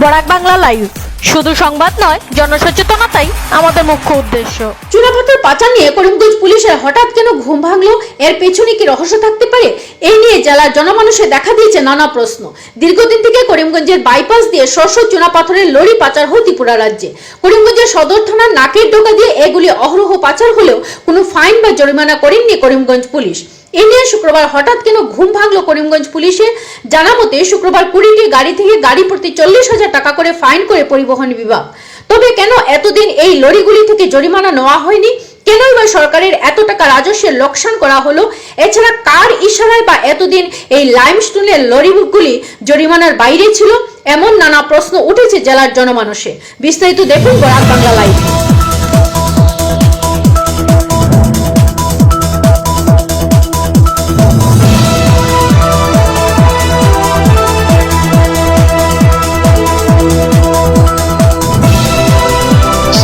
Barak Bangla live, শুধু সংবাদ নয়, জনসচেতনতাই আমাদের মুখ্য উদ্দেশ্য। চুনাপাথর পাচার নিয়ে করিমগঞ্জ পুলিশের হঠাৎ কেন ঘুম ভাঙলো, এর পেছনে কি রহস্য থাকতে পারে? এই নিয়ে জেলার জনমানুষে দেখা দিয়েছে নানা প্রশ্ন। দীর্ঘদিন থেকে করিমগঞ্জের বাইপাস দিয়ে শস্য চুনাপাথরের লরি পাচার হয় ত্রিপুরা রাজ্যে। করিমগঞ্জের সদর থানার নাকের ডোকা দিয়ে এগুলি অহরহ পাচার হলেও কোনো ফাইন বা জরিমানা করেননি করিমগঞ্জ পুলিশ। এ নিয়ে শুক্রবার হঠাৎ কেন ঘুম ভাঙলো করিমগঞ্জ পুলিশের? জানা মতে শুক্রবার 20টি গাড়ি থেকে গাড়ি প্রতি 40,000 টাকা করে ফাইন করে পরিবহন বিভাগ। তবে কেন এতদিন এই লরিগুলি থেকে জরিমানা নেওয়া হয়নি? কেনই বা সরকারের এত টাকা রাজস্বের লোকসান করা হলো? এছাড়া কার ইশারায় বা এতদিন এই লাইমস্টোনের লরিগুলি জরিমানার বাইরে ছিল? এমন নানা প্রশ্ন উঠেছে জেলার জনমানসে। বিস্তারিত দেখুন Barak Bangla live.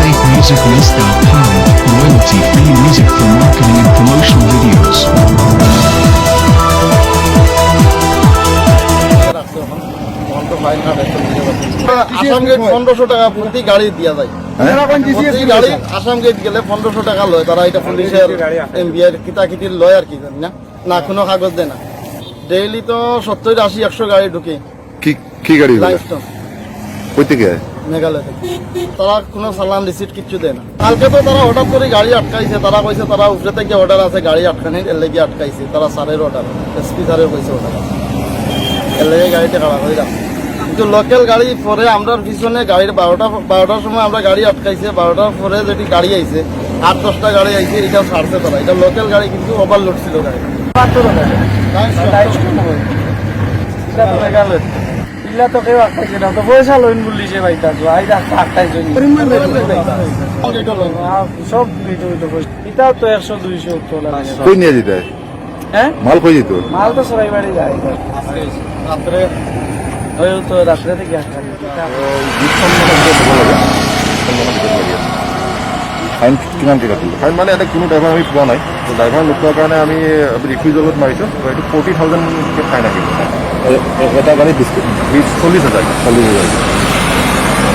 SafeMusicList.com, royalty-free music for marketing and promotional videos. Assam gate 1500 টাকা প্রতি গাড়ি দিয়া যায়। প্রতি গাড়ি আসাম গেট গেলে 1500 টাকা লয় তারা। এটা পুলিশের এমবিআর কিতাকিটির লয় আর কি জানি না, না কোনো কাগজ দেয় না। ডেইলি তো 70, 80, 100 গাড়ি ঢুকে। কি গাড়ি? লাইমস্টোন কই থেকে? মেঘালয় থেকে। তারা কোনো চালান রিসিট কিচ্ছু দেয় না। কালকে তো তারা হঠাৎ করে গাড়ি আটকাইছে। তারা কইছে তারা উপরে থেকে অর্ডার আছে গাড়ি আটকানির, এর লেগে আটকাইছে। তারা স্যারের অর্ডার, এসপি স্যারের কইছে অর্ডার আছে, এর লেগে গাড়িটা খারাপ হয়ে যাচ্ছে। কিন্তু লোকাল গাড়ি পরে আমরা পিছনে গাড়ির 12টার সময় আমরা গাড়ি আটকাইছে। 12টার পরে যেটি গাড়ি আইছে 8-10টা গাড়ি আইছে, এটা ছাড়ছে তারা। এটা লোকাল গাড়ি কিন্তু ওভারলোড ছিল গাড়ি। তো কেউ আটকাইছে না, তো পয়সা লোন বলিছে ভাই, আটকাইছে সব এটাও তো 100-200 তোলা। কই নিয়ে যেতে? হ্যাঁ, মাল কই যেত? মাল তো সবাই বাড়ি যায় রাত্রে, তো রাত্রে থেকে ফাইন কিমান কে কাটিল? ফাইন মানে এটা কোনো ড্ৰাইভাৰ আমি পোৱা নাই। তো ড্ৰাইভাৰ নোপোৱাৰ কাৰণে আমি ৰিফিউজলত মাৰিছোঁ। তো এইটো 40,000 ফাইন আহিব। এটা গাড়ি 40,000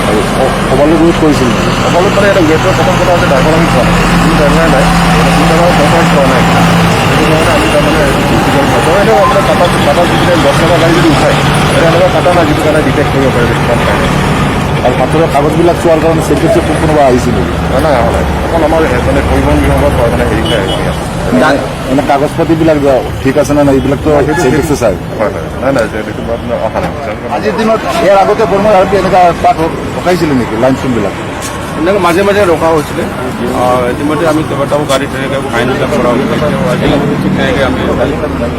আৰু সকলো ইউজ কৰিছিল। সকলো মানে এটা ৱেটৰ প্ৰথম কথা আছে, ড্ৰাইভাৰ আমি পোৱা নাই। কোনো ড্ৰাইভাৰ নাই, কোনো ড্ৰাইভাৰ ডকুমেণ্ট পোৱা নাই। সেইটো কাৰণে আমি তাৰমানে ৰিফিউজল পাইছোঁ। এনেও আপোনাৰ টাটা যিখিনি 10 টকা গাড়ী যদি উঠায়, তেতিয়া এনেকুৱা টাটা নাই যিটো কাৰণে ডিটেক্ট কৰিব পাৰে কিমান ফাইন। আৰু পাথৰৰ কাগজবিলাক চোৱাৰ কাৰণে চেক কোনোবা আহিছিল নেকি? নাই অহা নাই। অকল আমাৰ মানে পৰিবহণ বিভাগৰ মানে হেৰিবিলাক আহিছে। এনে কাগজ পাতিবিলাক ঠিক আছে নে নাই এইবিলাকতো চেক চাই। হয় হয়, নাই সেইটো আপোনাৰ অহা নাই। আজিৰ দিনত ইয়াৰ আগতে বৰ্মা আৰু এনেকুৱা তাত ৰখাইছিলে নেকি লাইমস্টোনবিলাক? এনেকৈ মাজে মাজে ৰখা হৈছিলে। ইতিমধ্যে আমি কেইবাটাও গাড়ী তেনেকৈ ফাইনবিলাক কৰা হৈছিলে। আজি ঠিক তেনেকৈ আমি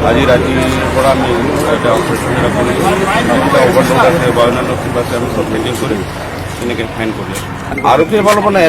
আজি ৰাতিৰ পৰা আমি এটা অপাৰেশ্যন এটা কৰিছোঁ। কিবা অভাৰলোড আছে বা অন্যান্য কিবা আছে আমি চব চেকিং কৰি তেনেকৈ ফাইন কৰি আছোঁ। আৰক্ষীৰ ফালৰ পৰা